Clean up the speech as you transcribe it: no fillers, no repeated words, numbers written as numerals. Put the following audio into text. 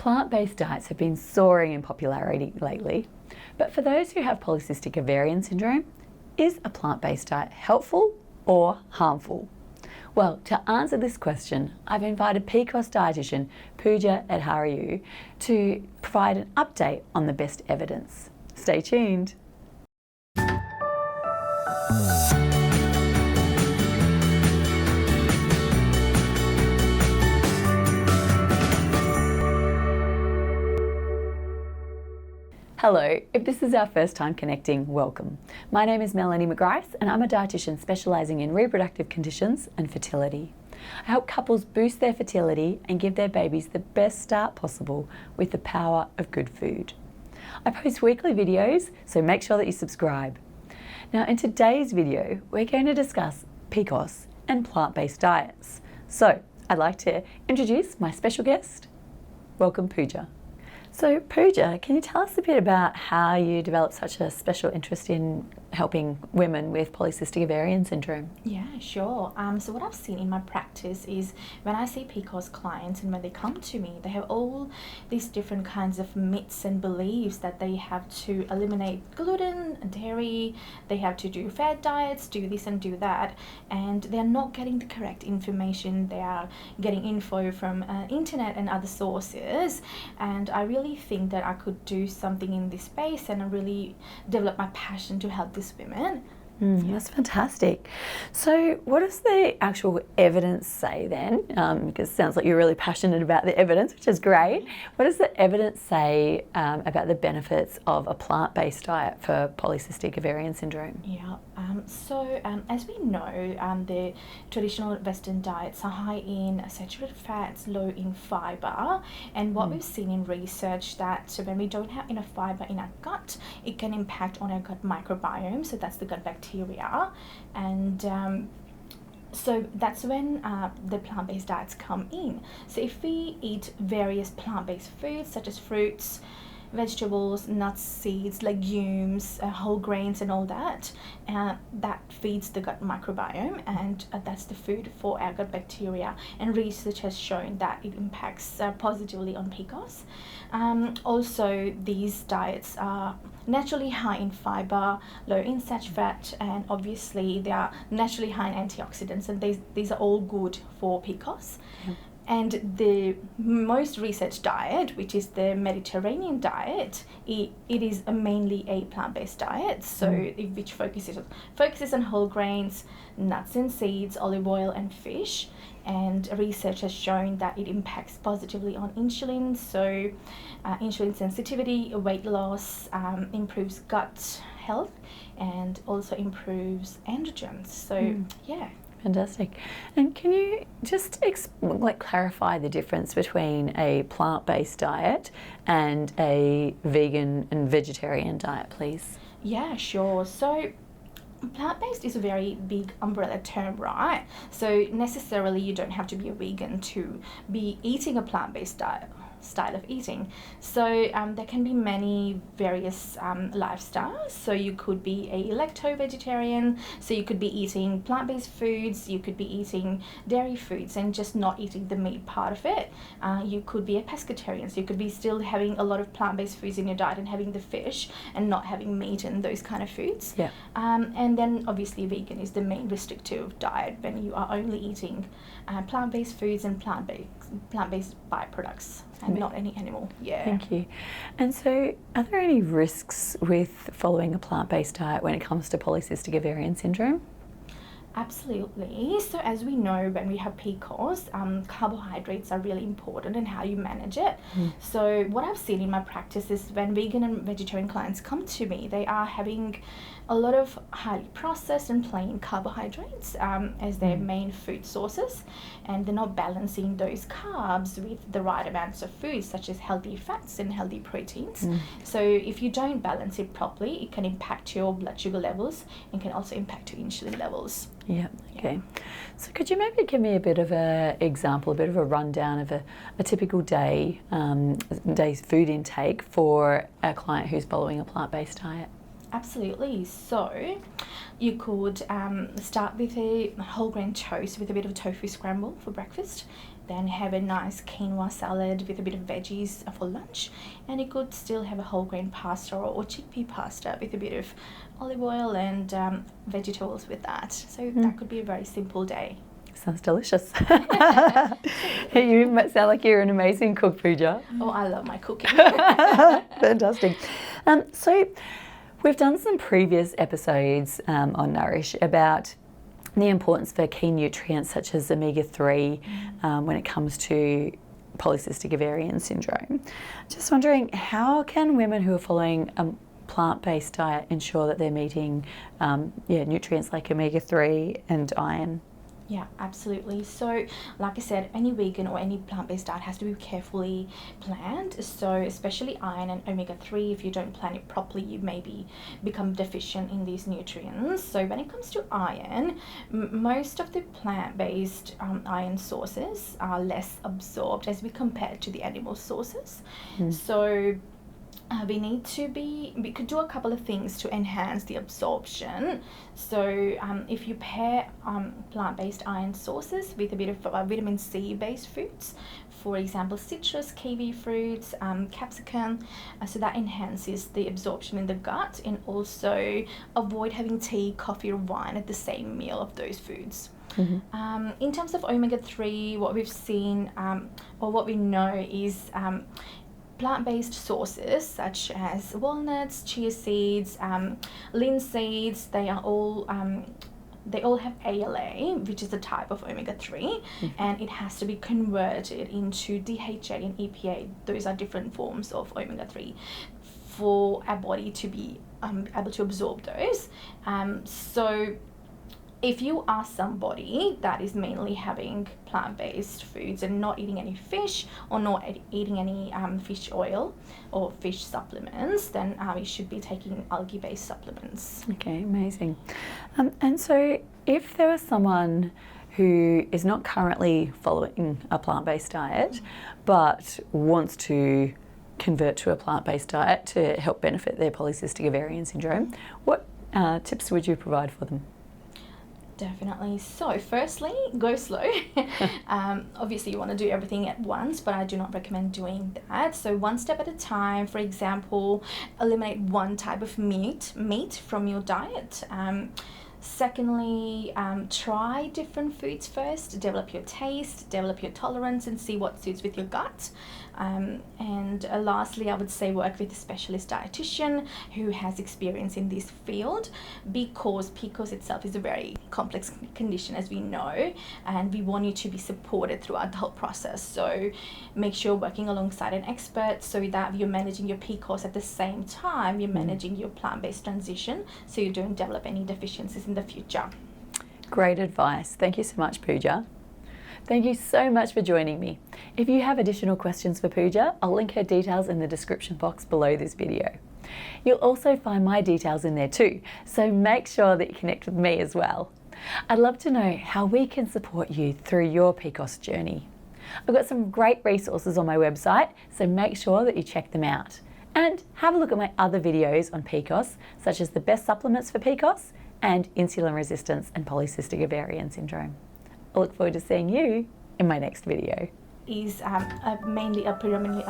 Plant-based diets have been soaring in popularity lately, but for those who have polycystic ovarian syndrome, is a plant-based diet helpful or harmful? Well, to answer this question, I've invited PCOS dietitian Pooja Adhyaru to provide an update on the best evidence. Stay tuned. Hello, if this is our first time connecting, welcome. My name is Melanie McGrice and I'm a dietitian specialising in reproductive conditions and fertility. I help couples boost their fertility and give their babies the best start possible with the power of good food. I post weekly videos, so make sure that you subscribe. Now in today's video, we're going to discuss PCOS and plant-based diets. So I'd like to introduce my special guest. Welcome, Pooja. So Pooja, can you tell us a bit about how you developed such a special interest in helping women with polycystic ovarian syndrome? Yeah, sure. So what I've seen in my practice is when I see PCOS clients and when they come to me, they have all these different kinds of myths and beliefs that they have to eliminate gluten, dairy, they have to do fad diets, do this and do that, and they're not getting the correct information. They are getting info from internet and other sources, and I really think that I could do something in this space and I really develop my passion to help these women. That's fantastic. So what does the actual evidence say then? Because it sounds like you're really passionate about the evidence, which is great. What does the evidence say about the benefits of a plant-based diet for polycystic ovarian syndrome? Yeah, as we know, the traditional Western diets are high in saturated fats, low in fiber, and what we've seen in research that when we don't have enough fiber in our gut, it can impact on our gut microbiome, so that's the gut bacteria, and so that's when the plant-based diets come in. So if we eat various plant-based foods such as fruits, vegetables, nuts, seeds, legumes, whole grains and all that, that feeds the gut microbiome, and that's the food for our gut bacteria, and research has shown that it impacts positively on PCOS. Also, these diets are naturally high in fiber, low in saturated fat, and obviously they are naturally high in antioxidants, and these are all good for PCOS. Yeah. And the most researched diet, which is the Mediterranean diet, it is mainly a plant-based diet, which focuses on whole grains, nuts and seeds, olive oil and fish. And research has shown that it impacts positively on insulin, so insulin sensitivity, weight loss, improves gut health, and also improves androgens. So yeah. Fantastic. And can you just clarify the difference between a plant-based diet and a vegan and vegetarian diet, please? Yeah, sure. So plant-based is a very big umbrella term, right? So necessarily you don't have to be a vegan to be eating a plant-based style of eating. So there can be many various lifestyles. So you could be a lacto-vegetarian, so you could be eating plant-based foods, you could be eating dairy foods and just not eating the meat part of it. You could be a pescatarian, so you could be still having a lot of plant-based foods in your diet and having the fish and not having meat and those kind of foods. Yeah. And then obviously vegan is the main restrictive diet when you are only eating plant-based foods and plant-based byproducts and not any animal. Yeah. Thank you. And so are there any risks with following a plant-based diet when it comes to polycystic ovarian syndrome? Absolutely. So as we know, when we have PCOS, carbohydrates are really important in how you manage it. So what I've seen in my practice is when vegan and vegetarian clients come to me, they are having a lot of highly processed and plain carbohydrates as their main food sources, and they're not balancing those carbs with the right amounts of foods such as healthy fats and healthy proteins. So if you don't balance it properly, it can impact your blood sugar levels and can also impact your insulin levels. Yeah, okay. So could you maybe give me a bit of an example, a bit of a rundown of a typical day's food intake for a client who's following a plant-based diet? Absolutely. So you could start with a whole grain toast with a bit of tofu scramble for breakfast, then have a nice quinoa salad with a bit of veggies for lunch, and you could still have a whole grain pasta or chickpea pasta with a bit of olive oil and vegetables with that. So that could be a very simple day. Sounds delicious. You sound like you're an amazing cook, Pooja. Oh, I love my cooking. Fantastic. So we've done some previous episodes on Nourish about the importance for key nutrients such as omega-3 when it comes to polycystic ovarian syndrome. Just wondering, how can women who are following a plant-based diet ensure that they're meeting nutrients like omega-3 and iron? Yeah, absolutely. So, like I said, any vegan or any plant-based diet has to be carefully planned. So, especially iron and omega-3, if you don't plan it properly, you maybe become deficient in these nutrients. So, when it comes to iron, most of the plant-based iron sources are less absorbed as we compare to the animal sources. So, we could do a couple of things to enhance the absorption. So if you pair plant-based iron sources with a bit of vitamin C based foods, for example citrus, kiwi fruits, capsicum, so that enhances the absorption in the gut, and also avoid having tea, coffee or wine at the same meal of those foods. In terms of omega-3, what we've seen or what we know is plant-based sources such as walnuts, chia seeds, linseeds, they all have ALA, which is a type of omega-3, and it has to be converted into DHA and EPA. Those are different forms of omega-3 for our body to be able to absorb those. So if you are somebody that is mainly having plant-based foods and not eating any fish or not eating any fish oil or fish supplements, then you should be taking algae-based supplements. Okay, amazing. And so if there was someone who is not currently following a plant-based diet but wants to convert to a plant-based diet to help benefit their polycystic ovarian syndrome, what tips would you provide for them? Definitely. So firstly, go slow. Obviously you want to do everything at once, but I do not recommend doing that. So one step at a time. For example, eliminate one type of meat from your diet. Secondly, try different foods first, develop your taste, develop your tolerance, and see what suits with your gut. And lastly, I would say work with a specialist dietitian who has experience in this field, because PCOS itself is a very complex condition, as we know, and we want you to be supported throughout the whole process. So make sure you're working alongside an expert so that you're managing your PCOS at the same time you're managing your plant-based transition, so you don't develop any deficiencies in the future. Great advice. Thank you so much, Pooja. Thank you so much for joining me. If you have additional questions for Pooja, I'll link her details in the description box below this video. You'll also find my details in there too, so make sure that you connect with me as well. I'd love to know how we can support you through your PCOS journey. I've got some great resources on my website, so make sure that you check them out. And have a look at my other videos on PCOS, such as the best supplements for PCOS and insulin resistance and polycystic ovarian syndrome. I look forward to seeing you in my next video. Is mainly a predominantly